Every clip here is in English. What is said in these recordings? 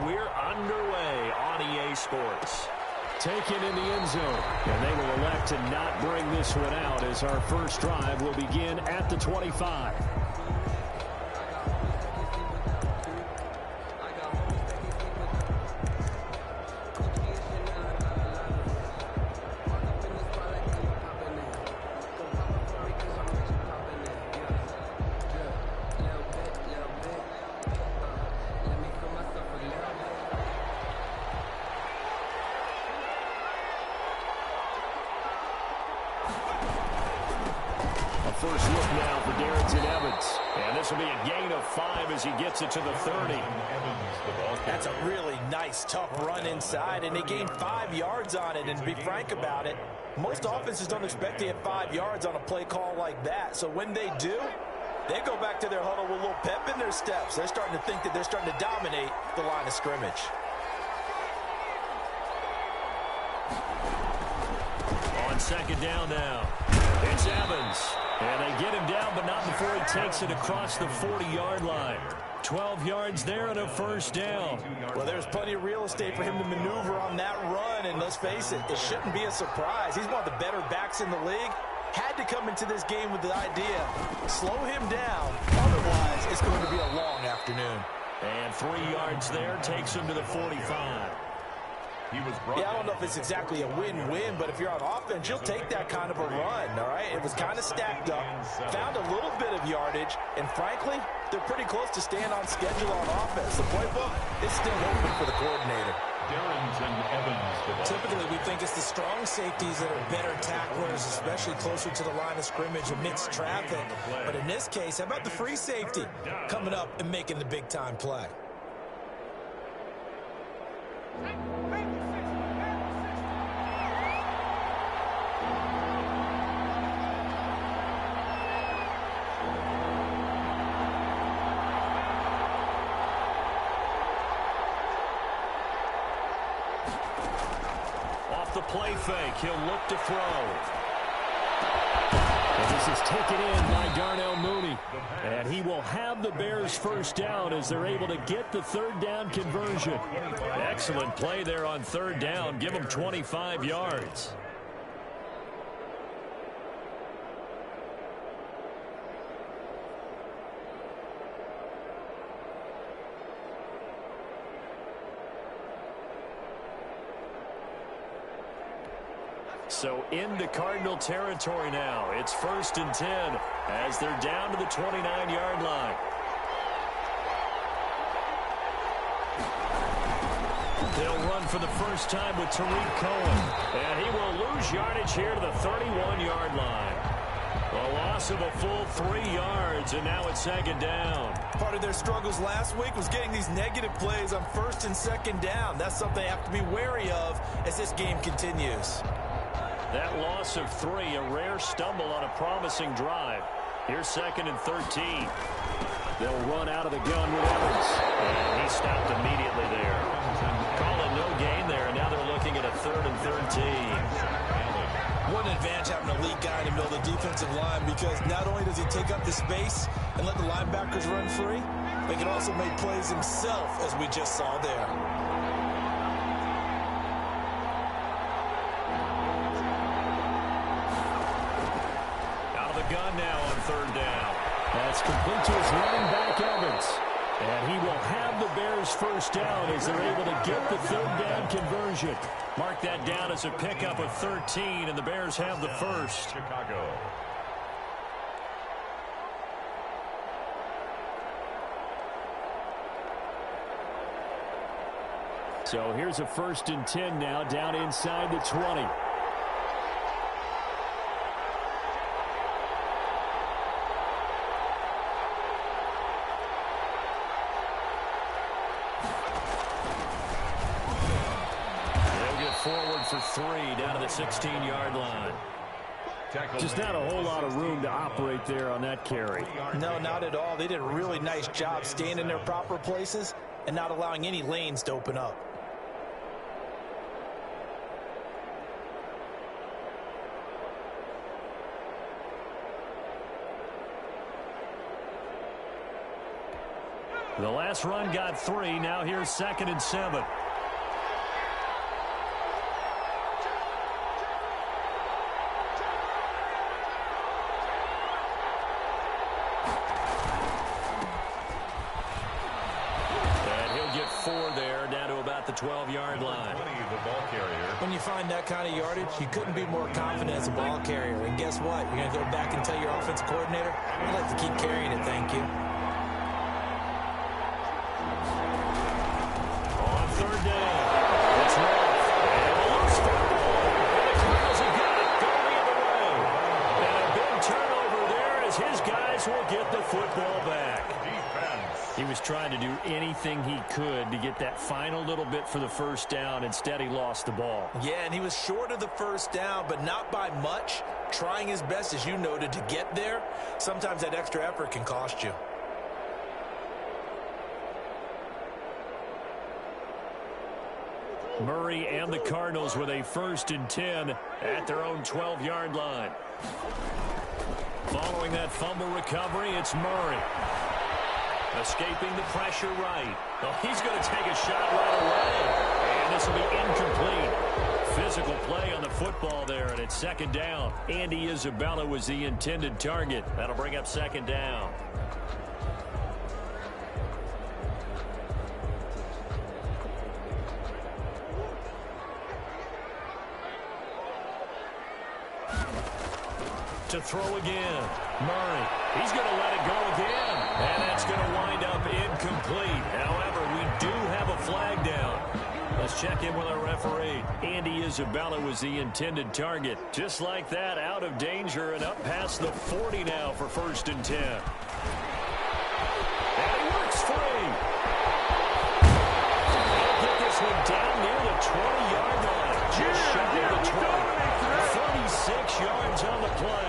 we're underway on EA Sports. Taken in the end zone, and they will elect to not bring this one out as our first drive will begin at the 25. First look now for Darrynton Evans. And this will be a gain of 5 as he gets it to the 30. That's a really nice, tough run inside, and they gained 5 yards on it. And to be frank about it, most offenses don't expect to get 5 yards on a play call like that. So when they do, they go back to their huddle with a little pep in their steps. They're starting to think that they're starting to dominate the line of scrimmage. On second down now, it's Evans. And they get him down, but not before he takes it across the 40-yard line. 12 yards there and a first down. Well, there's plenty of real estate for him to maneuver on that run, and let's face it, it shouldn't be a surprise. He's one of the better backs in the league. Had to come into this game with the idea, slow him down, otherwise it's going to be a long afternoon. And 3 yards there takes him to the 45. Yeah, I don't know if it's exactly a win-win, but if you're on offense, you'll take that kind of a run, all right? It was kind of stacked up, found a little bit of yardage, and frankly, they're pretty close to staying on schedule on offense. The playbook is still open for the coordinator. Darrynton Evans. Typically, we think it's the strong safeties that are better tacklers, especially closer to the line of scrimmage amidst traffic. But in this case, how about the free safety coming up and making the big-time play? The play fake. He'll look to throw. And this is taken in by Darnell Mooney. And he will have the Bears first down as they're able to get the third down conversion. Excellent play there on third down. Give them 25 yards. So into Cardinal territory now. It's 1st and 10 as they're down to the 29-yard line. They'll run for the first time with Tariq Cohen. And he will lose yardage here to the 31-yard line. A loss of a full 3 yards, and now it's second down. Part of their struggles last week was getting these negative plays on 1st and 2nd down. That's something they have to be wary of as this game continues. That loss of 3, a rare stumble on a promising drive. Here's 2nd and 13. They'll run out of the gun with Evans. And he stopped immediately there. Calling no gain there, and now they're looking at a 3rd and 13. What an advantage having a lead guy in the middle of the defensive line, because not only does he take up the space and let the linebackers run free, but he can also make plays himself, as we just saw there. Gun now on 3rd down. That's complete to his running back, Evans. And he will have the Bears first down as they're able to get the third down conversion. Mark that down as a pickup of 13, and the Bears have the first. Chicago. So here's a 1st and 10 now down inside the 20. Forward for 3 down to the 16-yard line. Just not a whole lot of room to operate there on that carry. No, not at all. They did a really nice job staying in their proper places and not allowing any lanes to open up. The last run got 3. Now here's 2nd and 7. And he'll get 4 there, down to about the 12-yard line. When you find that kind of yardage, you couldn't be more confident as a ball carrier. And guess what? You're going to go back and tell your offensive coordinator, I'd like to keep carrying it, thank you. On 3rd down, it's Ralph. And a loose football. And the Cardinals have got it going the other way. And a big turnover there as his guys will get the football back. He was trying to do anything he could to get that final little bit for the first down. Instead, he lost the ball. Yeah, and he was short of the first down, but not by much. Trying his best, as you noted, to get there. Sometimes that extra effort can cost you. Murray and the Cardinals with a 1st and 10 at their own 12-yard line. Following that fumble recovery, it's Murray. Escaping the pressure right. Oh, he's going to take a shot right away. And this will be incomplete. Physical play on the football there, and it's 2nd down. Andy Isabella was the intended target. That'll bring up 2nd down. To throw again. Murray. He's going to let it go again. And that's going to wind up incomplete. However, we do have a flag down. Let's check in with our referee. Andy Isabella was the intended target. Just like that, out of danger and up past the 40 now for 1st and 10. And he works free. He'll get this one down near the 20-yard line. Just shy of the 20. 46 yards on the play.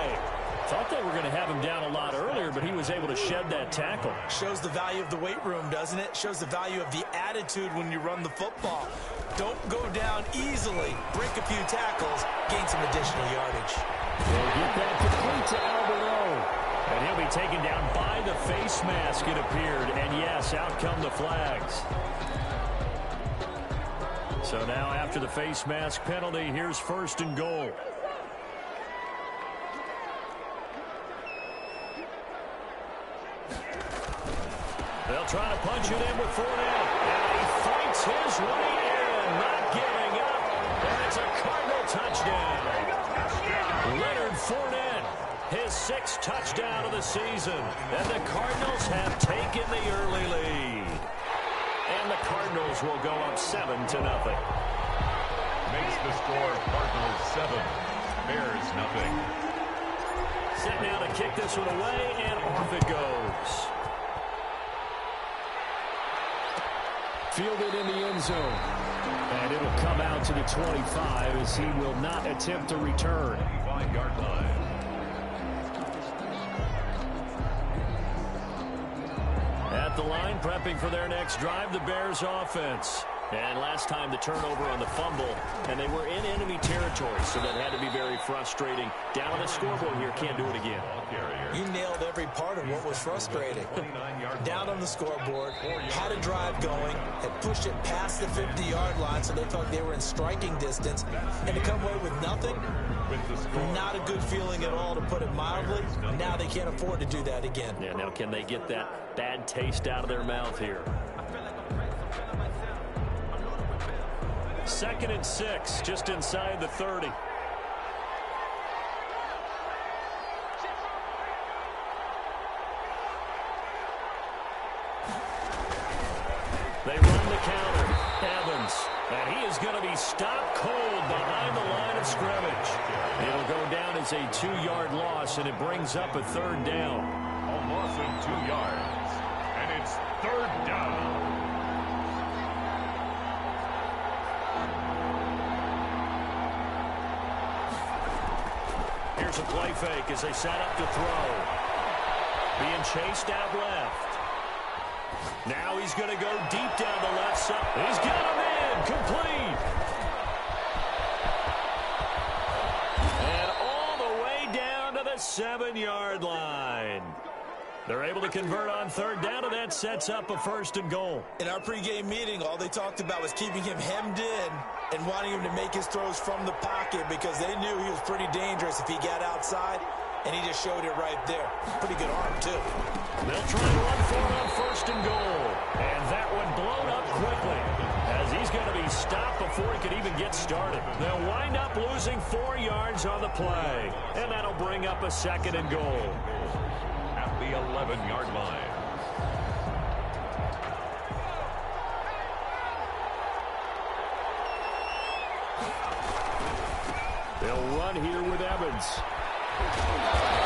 Thought they were going to have him down a lot earlier, but he was able to shed that tackle. Shows the value of the weight room, doesn't it? Shows the value of the attitude when you run the football. Don't go down easily. Break a few tackles. Gain some additional yardage. They'll get that complete to Alberto. And he'll be taken down by the face mask, it appeared. And yes, out come the flags. So now after the face mask penalty, here's 1st and goal. They'll try to punch it in with Fournette. And he fights his way in, not giving up. And it's a Cardinal touchdown. Leonard Fournette, his 6th touchdown of the season. And the Cardinals have taken the early lead. And the Cardinals will go up 7-0. Makes the score Cardinals 7, Bears nothing. Set now to kick this one away, and off it goes. Fielded in the end zone. And it'll come out to the 25 as he will not attempt to return. 5-yard line. At the line, prepping for their next drive, the Bears offense. And last time the turnover on the fumble, and they were in enemy territory, so that had to be very frustrating. Down on the scoreboard here, can't do it again. You nailed every part of what was frustrating. Down on the scoreboard, had a drive going, had pushed it past the 50-yard line, so they thought they were in striking distance, and to come away with nothing, not a good feeling at all, to put it mildly. Now they can't afford to do that again. Yeah, now can they get that bad taste out of their mouth here? 2nd and 6, just inside the 30. They run the counter. Evans. And he is going to be stopped cold behind the line of scrimmage. It'll go down as a 2-yard loss, and it brings up a 3rd down. A loss of 2 yards. And it's 3rd down. Here's a play fake as they set up to throw. Being chased out left. Now he's going to go deep down the left side. He's got him in. Complete. And all the way down to the 7-yard line. They're able to convert on third down, and that sets up a 1st and goal. In our pregame meeting, all they talked about was keeping him hemmed in and wanting him to make his throws from the pocket because they knew he was pretty dangerous if he got outside, and he just showed it right there. Pretty good arm, too. They'll try and run for it on 1st and goal, and that one blown up quickly as he's going to be stopped before he could even get started. They'll wind up losing 4 yards on the play, and that'll bring up a 2nd and goal. At the 11-yard line. They'll run here with Evans.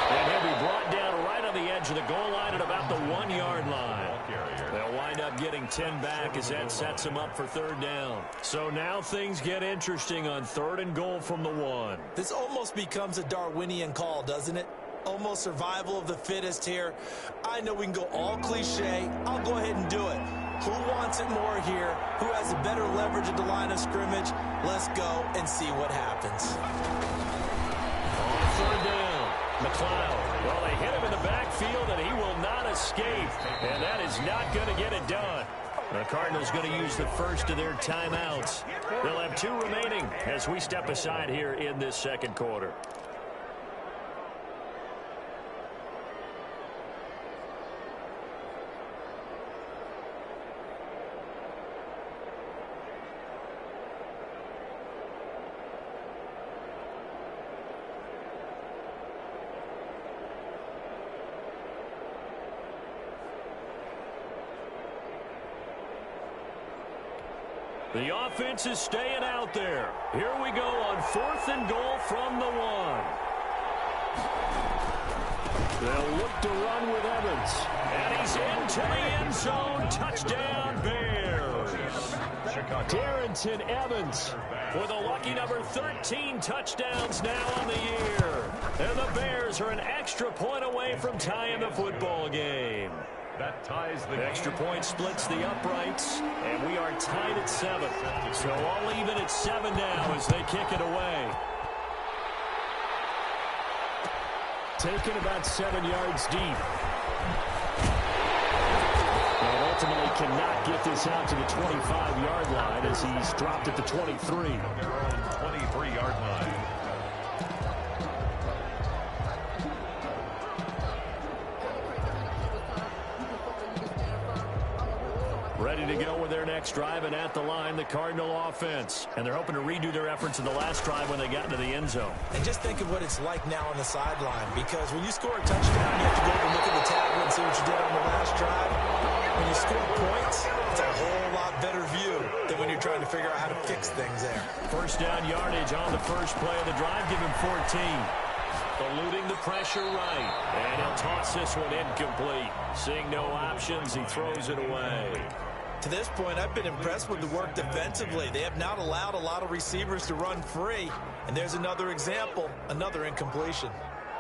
And he'll be brought down right on the edge of the goal line at about the 1-yard line. They'll wind up getting 10 back as that sets them up for 3rd down. So now things get interesting on 3rd and goal from the 1. This almost becomes a Darwinian call, doesn't it? Almost survival of the fittest here. I know we can go all cliche. I'll go ahead and do it. Who wants it more here? Who has a better leverage at the line of scrimmage? Let's go and see what happens. On 3rd down, McLeod. Well, they hit him in the backfield, and he will not escape. And that is not going to get it done. The Cardinals going to use the first of their timeouts. They'll have 2 remaining as we step aside here in this 2nd quarter. The offense is staying out there. Here we go on 4th and goal from the 1. They'll look to run with Evans. And he's into the end zone. Touchdown, Bears. Darrynton Evans with a lucky number 13 touchdowns now on the year. And the Bears are an extra point away from tying the football game. That ties the extra point splits the uprights, and we are tied at 7. So all even at 7 now as they kick it away. Taken about 7 yards deep. And ultimately cannot get this out to the 25-yard line as he's dropped at the 23. 23-yard line. Ready to go with their next drive, and at the line, the Cardinal offense. And they're hoping to redo their efforts in the last drive when they got into the end zone. And just think of what it's like now on the sideline, because when you score a touchdown, you have to go over and look at the tablet and see what you did on the last drive. When you score points, it's a whole lot better view than when you're trying to figure out how to fix things there. 1st down yardage on the first play of the drive. Give him 14. Eluding the pressure right. And he'll toss this one incomplete. Seeing no options, he throws it away. To this point, I've been impressed with the work defensively. They have not allowed a lot of receivers to run free. And there's another example, another incompletion.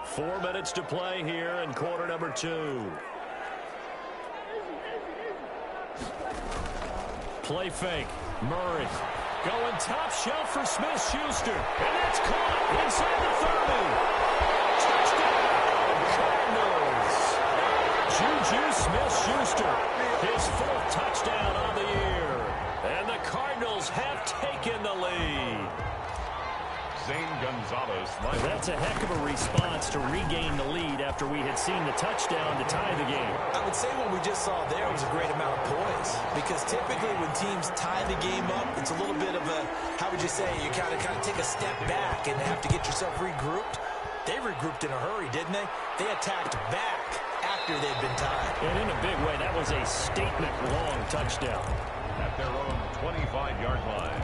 4 minutes to play here in quarter number 2. Play fake. Murray going top shelf for Smith-Schuster. And that's caught inside the 30. Touchdown, Cardinals. Juju Smith-Schuster, his 4th touchdown on the year. And the Cardinals have taken the lead. Zane Gonzalez. That's a heck of a response to regain the lead after we had seen the touchdown to tie the game. I would say what we just saw there was a great amount of poise, because typically when teams tie the game up, it's a little bit of a, how would you say, you kind of take a step back and have to get yourself regrouped. They regrouped in a hurry, didn't they? They attacked back after they'd been tied. And in a big way, that was a statement-long touchdown. At their own 25-yard line.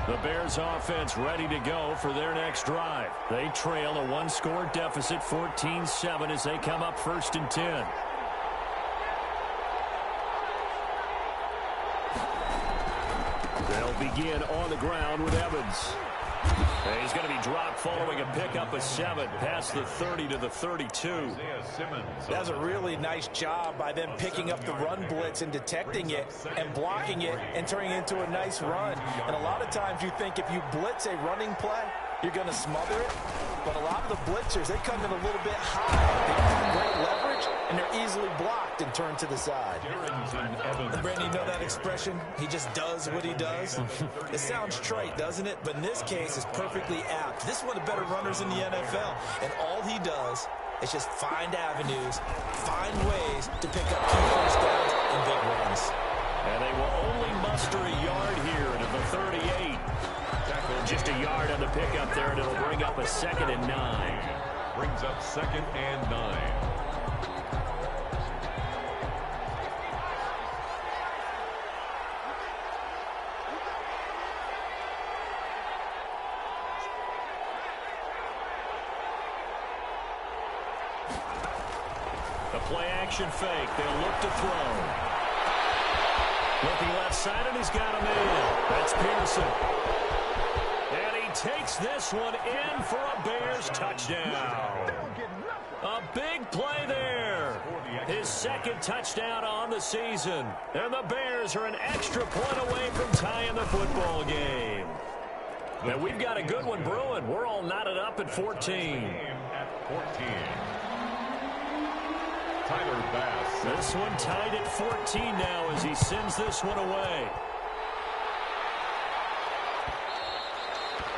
The Bears offense ready to go for their next drive. They trail a 1-score deficit, 14-7, as they come up 1st and 10. They'll begin on the ground with Evans. And he's going to be dropped following a pickup of 7 past the 30 to the 32. That's a really nice job by them picking up the run blitz and detecting it and blocking it and turning it into a nice run. And a lot of times you think if you blitz a running play, you're going to smother it. but a lot of the blitzers, they come in a little bit high. They have great leverage, and they're easily blocked and turned to the side. Brandon, you know that expression? He just does what he does? It sounds trite, doesn't it? But in this case, it's perfectly apt. This is one of the better runners in the NFL, and all he does is just find avenues, find ways to pick up key first downs and big runs. And they will only muster a yard here to the 38. Just a yard on the pickup there, and it'll bring up a 2nd and 9. Brings up 2nd and 9. The play action fake. They'll look to throw. Looking left side, and he's got him in. That's Pearson. And he takes this one in for a Bears touchdown. A big play there. His 2nd touchdown on the season. And the Bears are an extra point away from tying the football game. And we've got a good one brewing. We're all knotted up at 14. Tyler Bass. This one tied at 14 now as he sends this one away.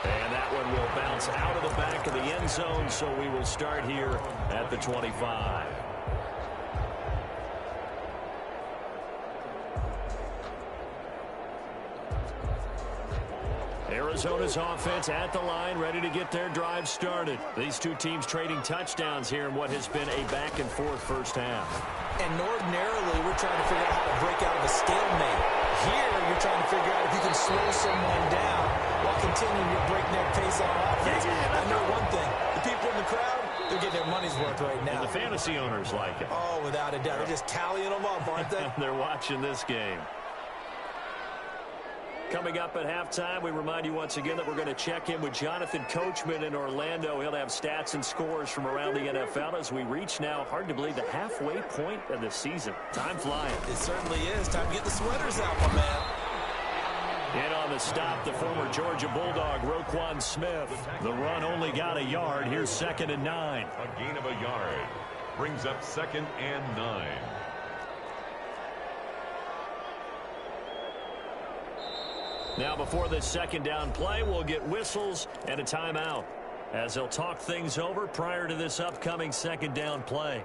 And that one will bounce out of the back of the end zone, so we will start here at the 25. Arizona's offense at the line, ready to get their drive started. These two teams trading touchdowns here in what has been a back-and-forth first half. And ordinarily, we're trying to figure out how to break out of a stalemate. Here, you're trying to figure out if you can slow someone down while continuing your breakneck pace on offense. I know one thing. The people in the crowd, they're getting their money's worth right now. And the fantasy owners like it. Oh, without a doubt. They're just tallying them up, aren't they? They're watching this game. Coming up at halftime, we remind you once again that we're going to check in with Jonathan Coachman in Orlando. He'll have stats and scores from around the NFL as we reach now, hard to believe, the halfway point of the season. Time flying. It certainly is. Time to get the sweaters out, my man. In on the stop, the former Georgia Bulldog, Roquan Smith. The run only got a yard. Here's 2nd and 9. A gain of a yard. Brings up 2nd and 9. Now before this 2nd down play, we'll get whistles and a timeout as they'll talk things over prior to this upcoming 2nd down play.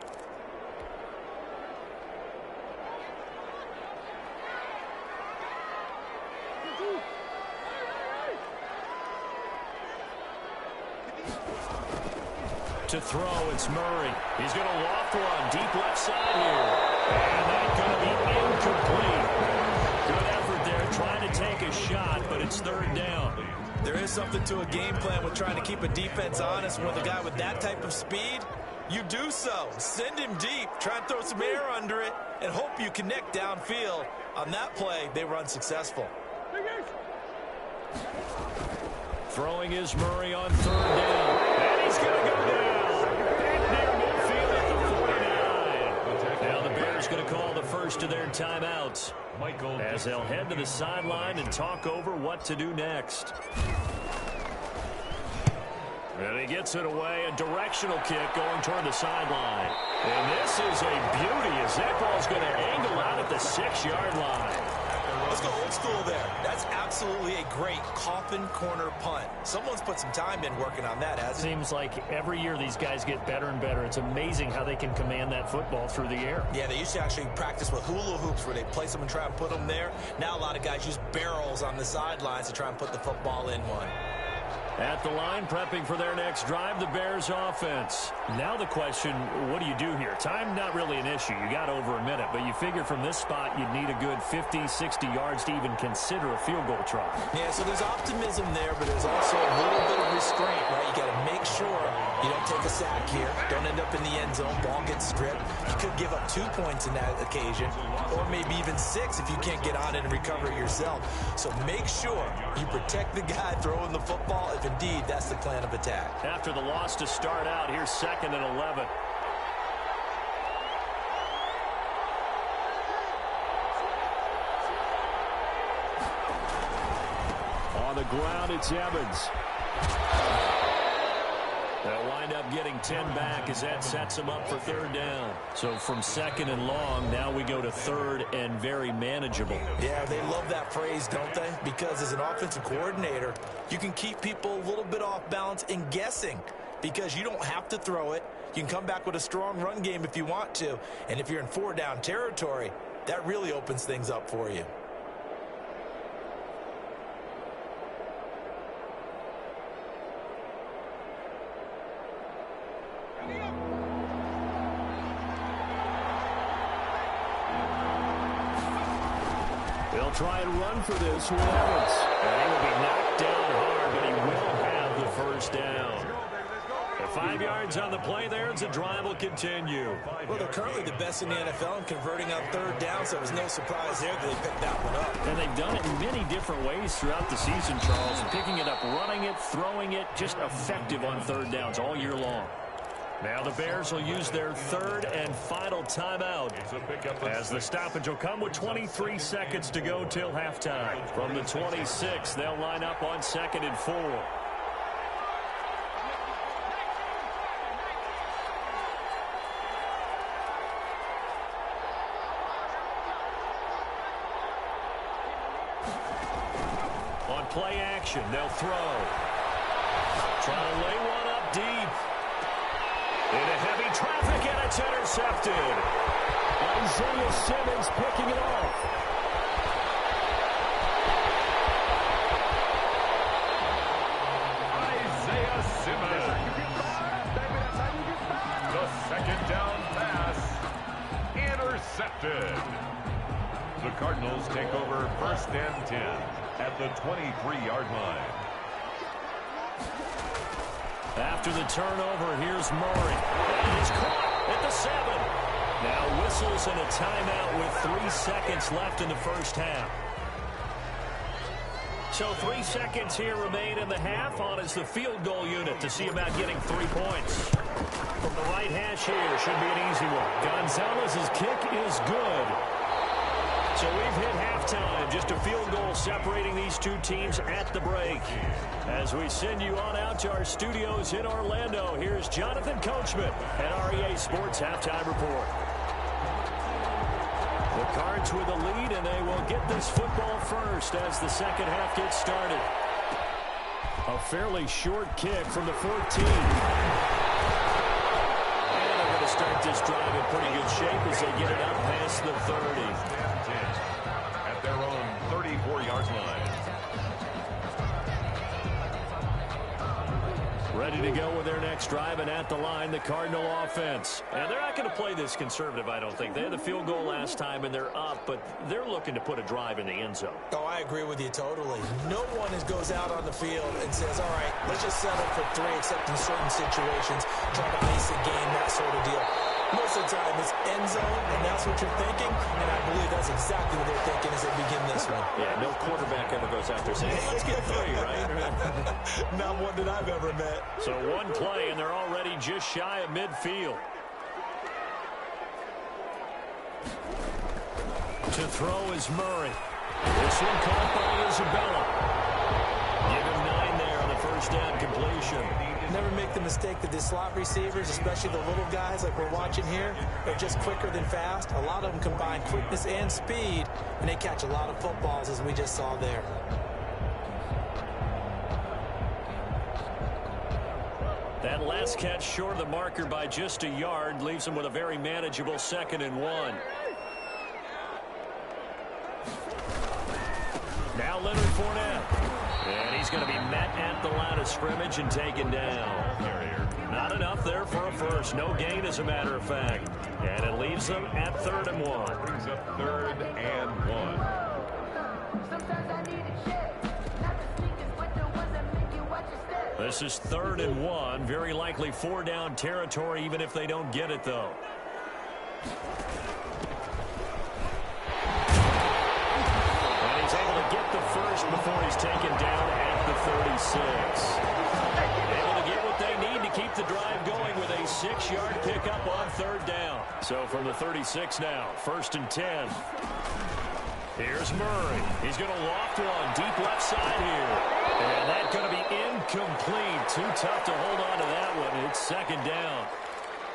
To throw, it's Murray. He's going to loft one deep left side here. And that's going to be incomplete. Good effort there, trying to take a shot, but it's 3rd down. There is something to a game plan with trying to keep a defense honest. With a guy with that type of speed, you do so. Send him deep, try and throw some air under it, and hope you connect downfield. On that play, they were unsuccessful. Throwing is Murray on 3rd down. And he's going to go down. Near midfield at the 49. Now the Bears going to call the first of their timeouts as they'll head to the sideline and talk over what to do next. And he gets it away, a directional kick going toward the sideline. And this is a beauty as that ball's going to angle out at the 6-yard line. Let's go old school there. That's absolutely a great coffin corner punt. Someone's put some time in working on that, hasn't it? Seems like every year these guys get better and better. It's amazing how they can command that football through the air. Yeah, they used to actually practice with hula hoops where they place them and try and put them there. Now a lot of guys use barrels on the sidelines to try and put the football in one. At the line, prepping for their next drive, the Bears offense. Now the question, what do you do here? Time, not really an issue. You got over a minute, but you figure from this spot, you'd need a good 50, 60 yards to even consider a field goal try. Yeah, so there's optimism there, but there's also a little bit of restraint, right? You got to make sure you don't take a sack here. Don't end up in the end zone. Ball gets stripped. You could give up 2 points in that occasion, or maybe even 6 if you can't get on it and recover it yourself. So make sure you protect the guy throwing the football if indeed that's the plan of attack. After the loss to start out, here's 2nd and 11. On the ground, it's Evans. They'll wind up getting 10 back as that sets them up for third down. So from second and long, now we go to third and very manageable. Yeah, they love that phrase, don't they? Because as an offensive coordinator, you can keep people a little bit off balance and guessing because you don't have to throw it. You can come back with a strong run game if you want to. And if you're in 4-down territory, that really opens things up for you. They'll try and run for this with Evans. And he will be knocked down hard, but he will have the first down. 5 yards on the play there as the drive will continue. Well, they're currently the best in the NFL in converting on third down, so it was no surprise there that they picked that one up. And they've done it in many different ways throughout the season, Charles. Picking it up, running it, throwing it, just effective on third downs all year long. Now the Bears will use their third and final timeout as the stoppage will come with 23 seconds to go till halftime. From the 26, they'll line up on 2nd and 4. On play action, they'll throw. Trying to lay one up deep. Into heavy traffic, and it's intercepted. Isaiah Simmons picking it off. Isaiah Simmons. The second down pass. Intercepted. The Cardinals take over 1st and 10 at the 23-yard line. After the turnover, here's Murray. And he's caught at the 7. Now whistles and a timeout with 3 seconds left in the first half. So 3 seconds here remain in the half. On is the field goal unit to see about getting 3 points. From the right hash here, should be an easy one. Gonzalez's kick is good. So we've hit halftime. Just a field goal separating these two teams at the break. As we send you on out to our studios in Orlando, here's Jonathan Coachman at REA Sports Halftime Report. The Cards with the lead, and they will get this football first as the second half gets started. A fairly short kick from the 14. And they're going to start this drive in pretty good shape as they get it up past the 30. At their own 34-yard line. Ready to go with their next drive, and at the line, the Cardinal offense. And they're not going to play this conservative, I don't think. They had the field goal last time, and they're up, but they're looking to put a drive in the end zone. Oh, I agree with you totally. No one goes out on the field and says, all right, let's just settle for 3, except in certain situations, try to ice a game, that sort of deal. Most of the time, it's end zone, and that's what you're thinking, and I believe that's exactly what they're thinking as they begin this one. Yeah, no quarterback ever goes out there saying, hey, let's get 3, right? Not one that I've ever met. So one play, and they're already just shy of midfield. To throw is Murray. This one caught by Isabella. Give him 9 there on the first down completion. Never make the mistake that the slot receivers, especially the little guys like we're watching here, are just quicker than fast. A lot of them combine quickness and speed, and they catch a lot of footballs, as we just saw there. That last catch short of the marker by just a yard leaves them with a very manageable 2nd and 1. Now Leonard Fournette. And he's going to be met at the line of scrimmage and taken down. Not enough there for a first. No gain, as a matter of fact. And it leaves them at 3rd and 1. Brings up 3rd and 1. This is 3rd and 1. Very likely 4-down territory, even if they don't get it, though. And he's able to get the first before he's taken down at the 36. Able to get what they need to keep the drive going with a 6-yard pickup on 3rd down. So from the 36 now, 1st and 10. Here's Murray. He's going to loft one deep left side here. And that's going to be incomplete. Too tough to hold on to that one. It's second down.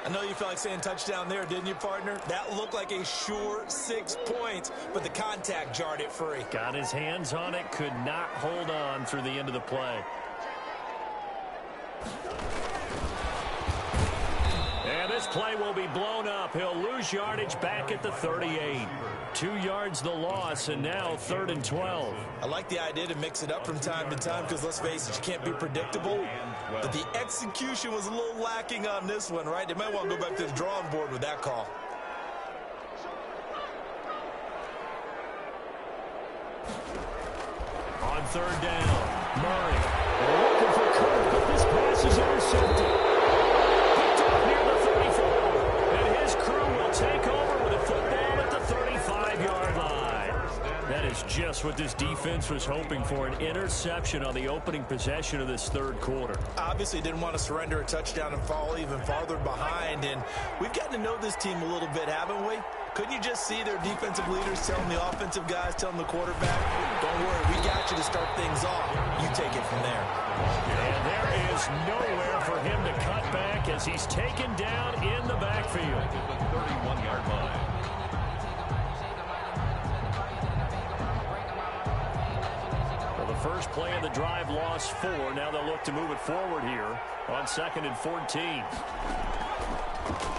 I know you felt like saying touchdown there, didn't you, partner? That looked like a sure 6 points, but the contact jarred it free. Got his hands on it, could not hold on through the end of the play. And this play will be blown up. He'll lose yardage back at the 38. 2 yards the loss, and now 3rd and 12. I like the idea to mix it up from time to time because, let's face it, you can't be predictable. But the execution was a little lacking on this one, right? They might want to go back to the drawing board with that call. On 3rd down, Murray. Looking for cover, but this pass is intercepted. Picked up near the 34. And his crew will take over with a football at the 35-yard line. That is just what this defense was hoping for, an interception on the opening possession of this 3rd quarter. Obviously didn't want to surrender a touchdown and fall even farther behind. And we've gotten to know this team a little bit, haven't we? Couldn't you just see their defensive leaders telling the offensive guys, telling the quarterback, don't worry, we got you to start things off. You take it from there. And there is nowhere for him to cut back as he's taken down in the backfield. The 31-yard line. Well, the first play of the drive lost 4. Now they'll look to move it forward here on 2nd and 14.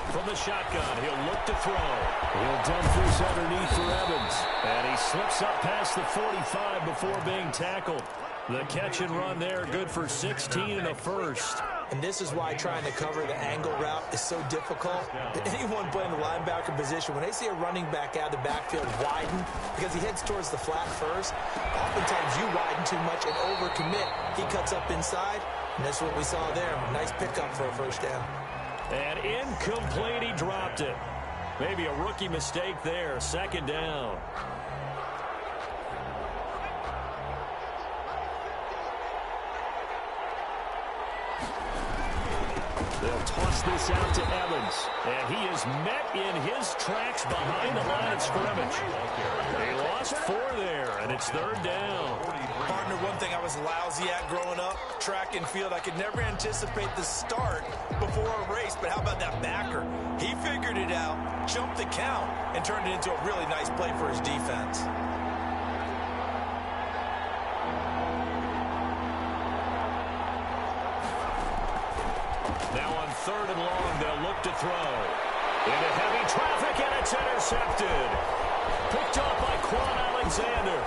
From the shotgun, he'll look to throw. He'll dump this underneath for Evans. And he slips up past the 45 before being tackled. The catch and run there, good for 16 and a first. And this is why trying to cover the angle route is so difficult. Anyone playing the linebacker position, when they see a running back out of the backfield widen, because he heads towards the flat first, oftentimes you widen too much and overcommit. He cuts up inside, and that's what we saw there. Nice pickup for a first down. And incomplete, he dropped it. Maybe a rookie mistake there, 2nd down. They'll toss this out to Evans. And he is met in his tracks behind the line of scrimmage. They lost 4 there, and it's 3rd down. Partner, one thing I was lousy at growing up, track and field, I could never anticipate the start before a race, but how about that backer? He figured it out, jumped the count, and turned it into a really nice play for his defense. Now on 3rd and long, they'll look to throw. Into heavy traffic, and it's intercepted. Picked off by Quan Alexander.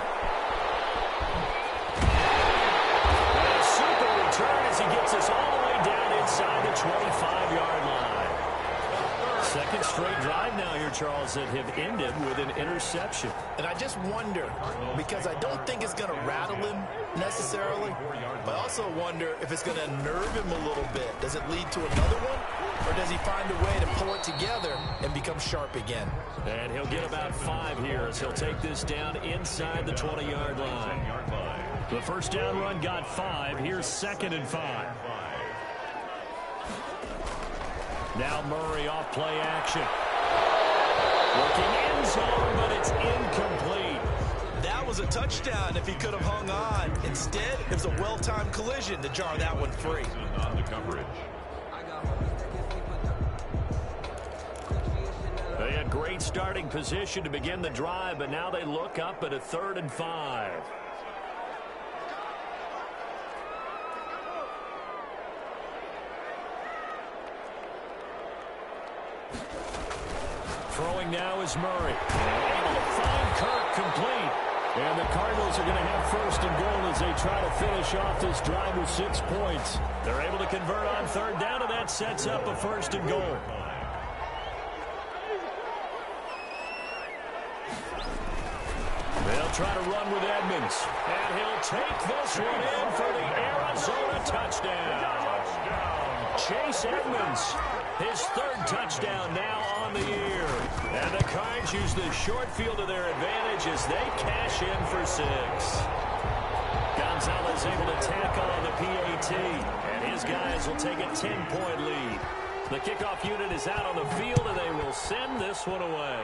And a super return as he gets us all the way down inside the 25-yard line. 2nd straight drive now here, Charles, that have ended with an interception. And I just wonder, because I don't think it's going to rattle him necessarily, but I also wonder if it's going to nerve him a little bit. Does it lead to another one, or does he find a way to pull it together and become sharp again? And he'll get about 5 here as he'll take this down inside the 20-yard line. The first down run got 5. Here's 2nd and 5. Now Murray off play action. Looking end zone, but it's incomplete. That was a touchdown if he could have hung on. Instead, it was a well-timed collision to jar that one free. On the coverage. They had great starting position to begin the drive, but now they look up at a 3rd and 5. Throwing now is Murray. Able to find Kirk complete. And the Cardinals are going to have 1st and goal as they try to finish off this drive with 6 points. They're able to convert on 3rd down, and that sets up a 1st and goal. They'll try to run with Edmonds. And he'll take this one in for the Arizona touchdown. Chase Edmonds, his 3rd touchdown now on the year. And the Cards use the short field to their advantage as they cash in for 6. Gonzalez able to tack on the PAT. And his guys will take a 10-point lead. The kickoff unit is out on the field, and they will send this one away.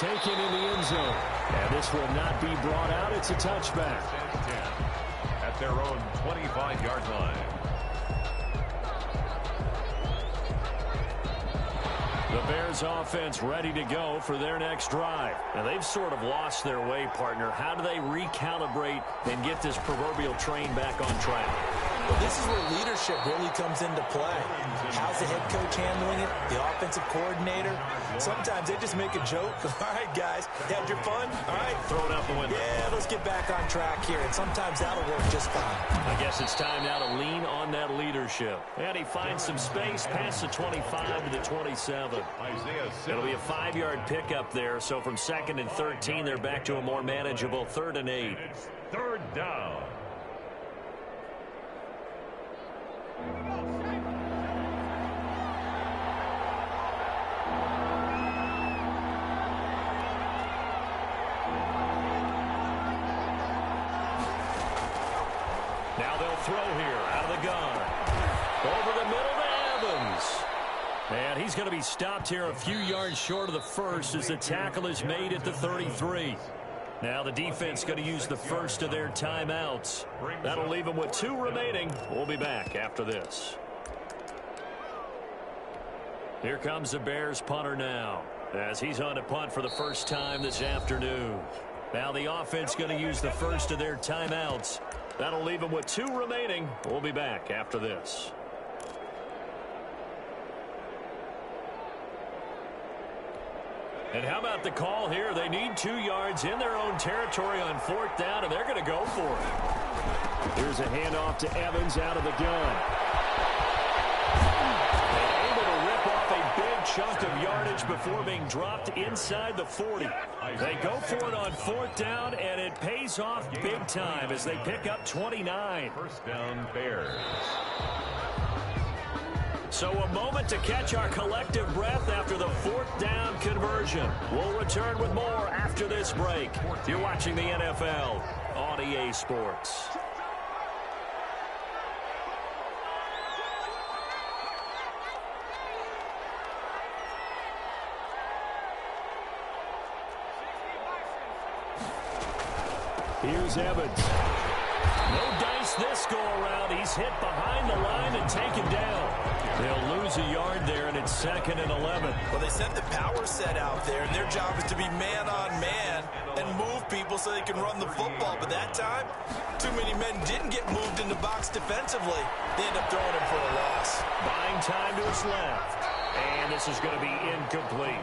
taken in the end zone. And this will not be brought out. It's a touchback. 10 at their own 25-yard line. The Bears offense ready to go for their next drive. Now, they've sort of lost their way, partner. How do they recalibrate and get this proverbial train back on track? Well, this is where leadership really comes into play. How's the head coach handling it? The offensive coordinator? Sometimes they just make a joke. All right, guys, had your fun? All right. Throw it out the window. Yeah, let's get back on track here. And sometimes that'll work just fine. I guess it's time now to lean on that leadership. And he finds some space past the 25 to the 27. It'll be a 5-yard pickup there. So from 2nd and 13, they're back to a more manageable 3rd and 8. It's 3rd down. Now they'll throw here out of the gun. Over the middle to Evans. And he's going to be stopped here a few yards short of the first as the tackle is made at the 33. Now the defense going to use the first of their timeouts. That'll leave them with 2 remaining. We'll be back after this. Here comes the Bears punter now as he's on to punt for the first time this afternoon. Now the offense going to use the first of their timeouts. That'll leave them with 2 remaining. We'll be back after this. And how about the call here? They need 2 yards in their own territory on 4th down, and they're going to go for it. Here's a handoff to Evans out of the gun. And able to rip off a big chunk of yardage before being dropped inside the 40. They go for it on 4th down, and it pays off big time as they pick up 29. First down, Bears. So a moment to catch our collective breath after the 4th down conversion. We'll return with more after this break. You're watching the NFL on EA Sports. Here's Evans. No dice this go around. He's hit behind the line and taken down. They'll lose a yard there, and it's 2nd and 11. Well, they sent the power set out there, and their job is to be man-on-man and move people so they can run the football. But that time, too many men didn't get moved in the box defensively. They end up throwing him for a loss. Buying time to his left. And this is going to be incomplete.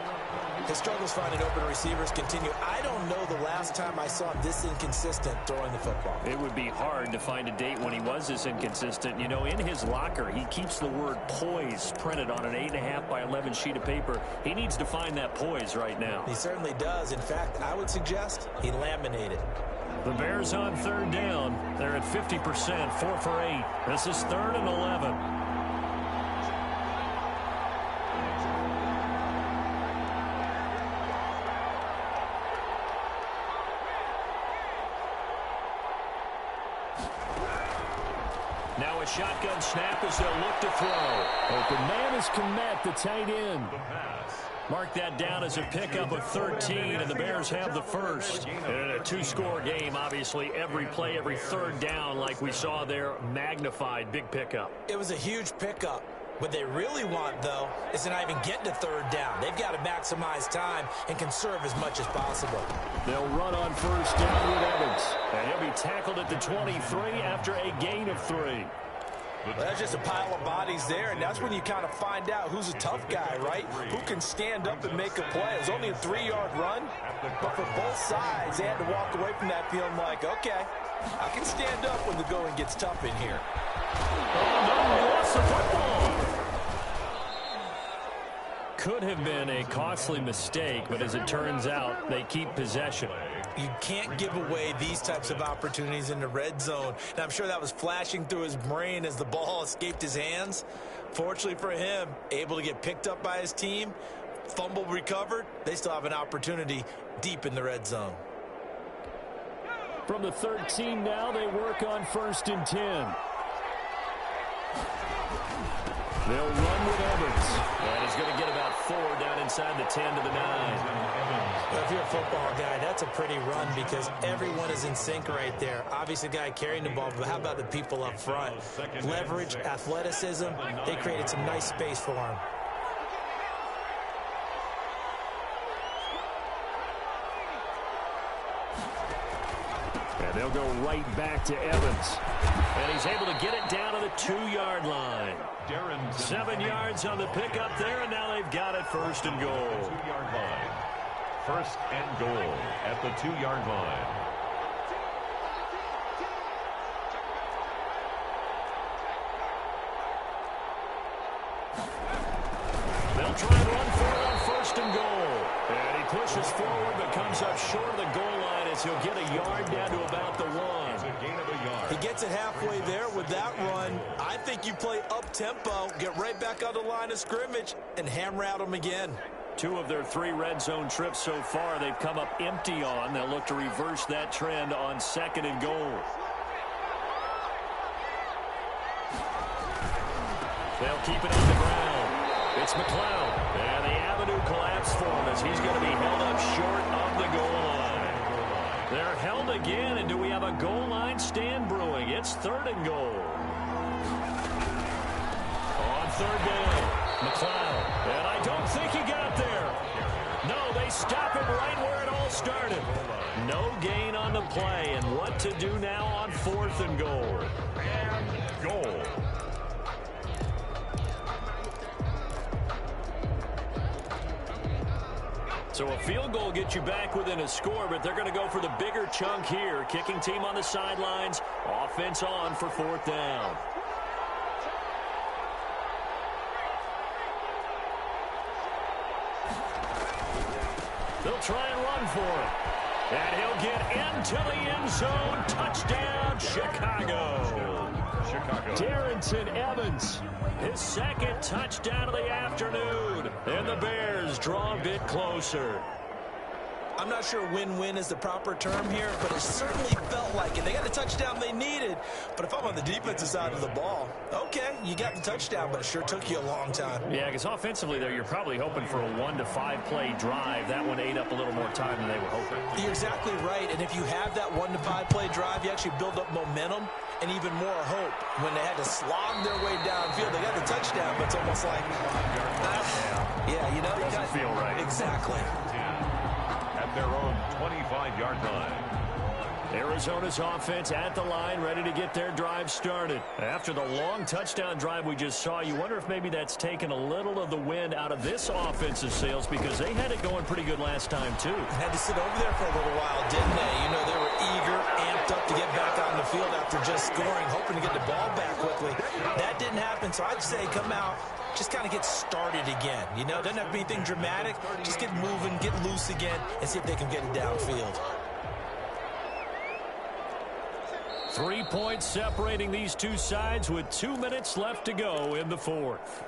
His struggles finding open receivers continue. I don't know the last time I saw him this inconsistent throwing the football. It would be hard to find a date when he was this inconsistent. You know, in his locker, he keeps the word poise printed on an 8.5 by 11 sheet of paper. He needs to find that poise right now. He certainly does. In fact, I would suggest he laminate it. The Bears on 3rd down. They're at 50%, 4 for 8. This is 3rd and 11. Now a shotgun snap as they'll look to throw. Open man is Kmet, the tight end. Mark that down as a pickup of 13, and the Bears have the first. And in a 2-score game, obviously, every play, every 3rd down, like we saw there, magnified, big pickup. It was a huge pickup. What they really want, though, is to not even get to 3rd down. They've got to maximize time and conserve as much as possible. They'll run on 1st down with Evans. And he'll be tackled at the 23 after a gain of 3. Well, that's just a pile of bodies there, and that's when you kind of find out who's a tough guy, right? Who can stand up and make a play. It was only a 3-yard run, but for both sides, they had to walk away from that feeling like, okay, I can stand up when the going gets tough in here. Oh, no, he lost the football. Could have been a costly mistake, but as it turns out, they keep possession. You can't give away these types of opportunities in the red zone. And I'm sure that was flashing through his brain as the ball escaped his hands. Fortunately for him, able to get picked up by his team, fumble recovered. They still have an opportunity deep in the red zone. From the 13 now, they work on 1st and 10. They'll run with Evans. And he's going to get about 4 down inside the 10 to the 9. Well, if you're a football guy, that's a pretty run because everyone is in sync right there. Obviously, the guy carrying the ball, but how about the people up front? Leverage, athleticism, they created some nice space for him. And they'll go right back to Evans. And he's able to get it down to the 2-yard line. 7 yards on the pickup there, and now they've got it first and goal. 2-yard line. First and goal at the 2-yard line. They'll try and run for it on first and goal. And he pushes forward but comes up short of the goal line as he'll get a yard down to about the 1. He gets it halfway there with that run. I think you play up-tempo, get right back on the line of scrimmage, and hammer out him again. 2 of their 3 red zone trips so far they've come up empty on. They'll look to reverse that trend on second and goal. They'll keep it on the ground. It's McLeod. And the avenue collapsed for him as he's going to be held up short of the goal line. They're held again, and do we have a goal line stand brewing? It's third and goal. On third down, McLeod. And I don't think he got there. No, they stop him right where it all started. No gain on the play, and what to do now on fourth and goal. And goal. So a field goal gets you back within a score, but they're going to go for the bigger chunk here. Kicking team on the sidelines. Offense on for fourth down. They'll try and run for it. And he'll get into the end zone. Touchdown, Chicago. Darrynton Evans, his second touchdown of the afternoon. And the Bears draw a bit closer. I'm not sure win-win is the proper term here, but it certainly felt like it. They got the touchdown they needed, but if I'm on the defensive side of the ball, okay, you got the touchdown, but it sure took you a long time. Yeah, because offensively there, you're probably hoping for a 1 to 5 play drive. That one ate up a little more time than they were hoping. You're exactly right, and if you have that 1 to 5 play drive, you actually build up momentum and even more hope. When they had to slog their way downfield, they got the touchdown, but it's almost like, yeah, you know, it doesn't feel right. Exactly. At their own 25-yard line. Arizona's offense at the line, ready to get their drive started. After the long touchdown drive we just saw, you wonder if maybe that's taken a little of the wind out of this offensive sails, because they had it going pretty good last time, too. Had to sit over there for a little while, didn't they? You know, they were eager, amped up to get back on the field after just scoring, hoping to get the ball back quickly. That didn't happen, so I'd say come out, just kind of get started again. You know, doesn't have to be anything dramatic. Just get moving, get loose again, and see if they can get it downfield. 3 points separating these two sides with 2 minutes left to go in the fourth.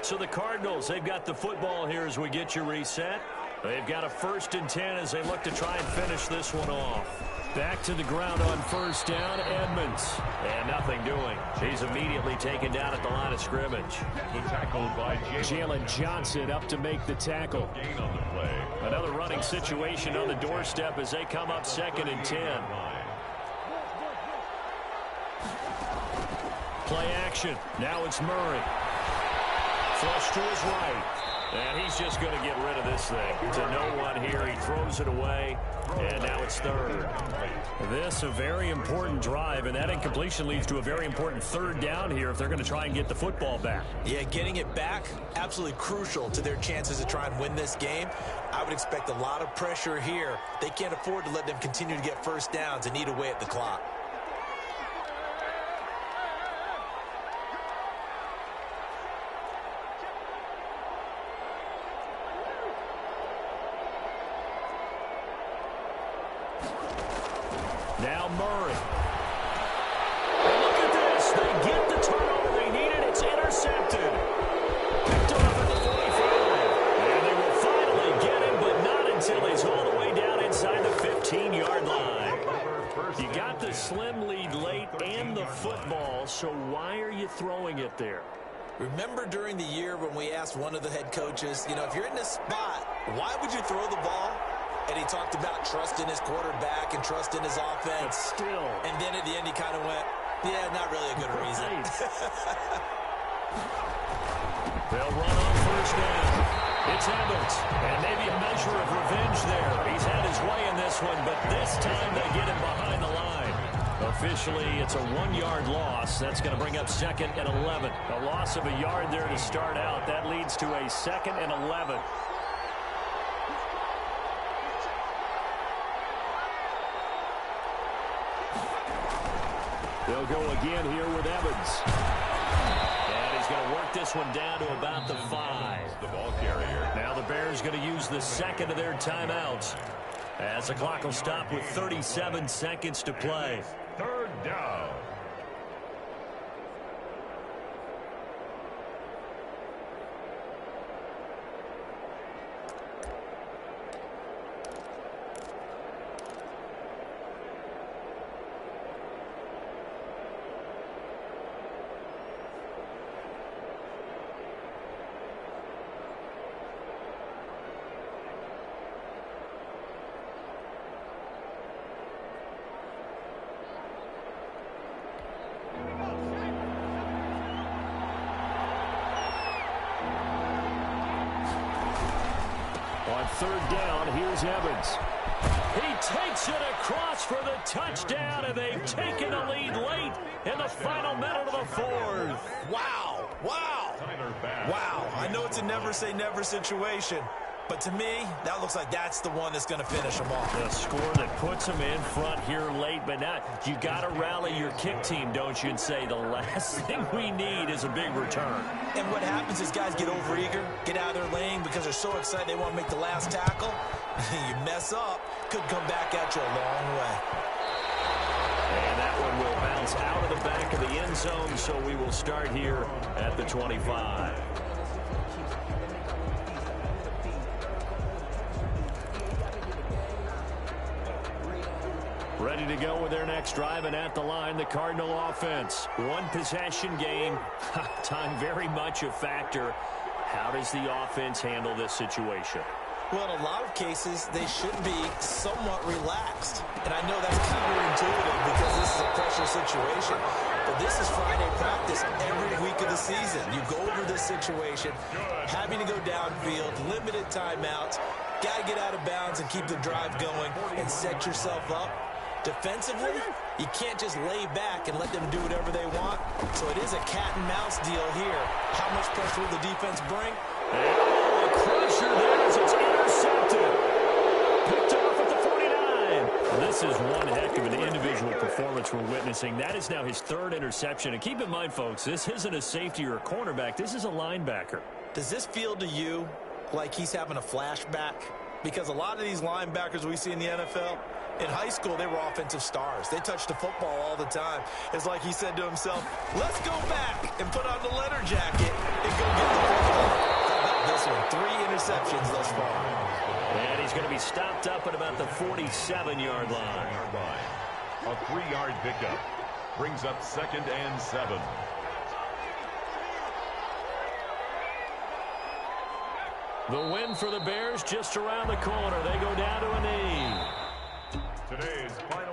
So the Cardinals, they've got the football here as we get you reset. They've got a 1st and 10 as they look to try and finish this one off. Back to the ground on first down, Edmonds. And nothing doing. He's immediately taken down at the line of scrimmage. Tackled by Jalen Johnson up to make the tackle. Gain on the play. Another running situation on the doorstep as they come up 2nd and 10. Play action. Now it's Murray. Flush to his right. And he's just going to get rid of this thing. To no one here. He throws it away. And now it's 3rd. This a very important drive, and that incompletion leads to a very important 3rd down here if they're going to try and get the football back. Yeah, getting it back, absolutely crucial to their chances to try and win this game. I would expect a lot of pressure here. They can't afford to let them continue to get first downs and eat away at the clock. Now Murray. And look at this. They get the turnover they needed. It's intercepted. Picked off at the 45. And they will finally get him, but not until he's all the way down inside the 15-yard line. You got the slim lead late and the football, so why are you throwing it there? Remember during the year when we asked one of the head coaches, you know, if you're in this spot, why would you throw the ball? And he talked about trusting his quarterback and trusting his offense. But still. And then at the end he kind of went, yeah, not really a good reason. They'll run on first down. It's Evans. And maybe a measure of revenge there. He's had his way in this one, but this time they get him behind the line. Officially, it's a 1-yard loss. That's going to bring up 2nd and 11. A loss of a yard there to start out. That leads to a 2nd and 11. They'll go again here with Evans. And he's going to work this one down to about the 5. The ball carrier. Now the Bears going to use the second of their timeouts, as the clock will stop with 37 seconds to play. 3rd down. On 3rd down, here's Evans. He takes it across for the touchdown, and they've taken the lead late in the final minute of the 4th. Wow. Wow. Wow. I know it's a never-say-never situation, but to me, that looks like that's the one that's going to finish them off. The score that puts them in front here late, but now you got to rally your kick team, don't you, and say the last thing we need is a big return. And what happens is guys get overeager, get out of their lane because they're so excited they want to make the last tackle. You mess up, could come back at you a long way. And that one will bounce out of the back of the end zone, so we will start here at the 25. Ready to go with their next drive, and at the line, the Cardinal offense. One possession game, time very much a factor. How does the offense handle this situation? Well, in a lot of cases, they should be somewhat relaxed. And I know that's counterintuitive because this is a pressure situation. But this is Friday practice every week of the season. You go over this situation, having to go downfield, limited timeouts, got to get out of bounds and keep the drive going and set yourself up. Defensively, you can't just lay back and let them do whatever they want. So it is a cat-and-mouse deal here. How much pressure will the defense bring? Oh, a crusher there as it's intercepted. Picked off at the 49. This is one heck of an individual performance we're witnessing. That is now his 3rd interception. And keep in mind, folks, this isn't a safety or a cornerback. This is a linebacker. Does this feel to you like he's having a flashback? Because a lot of these linebackers we see in the NFL, in high school, they were offensive stars. They touched the football all the time. It's like he said to himself, let's go back and put on the leather jacket and go get the football. How about this one? 3 interceptions thus far. And he's going to be stopped up at about the 47-yard line. A 3-yard pickup brings up 2nd and 7. The win for the Bears just around the corner. They go down to a knee. Today's final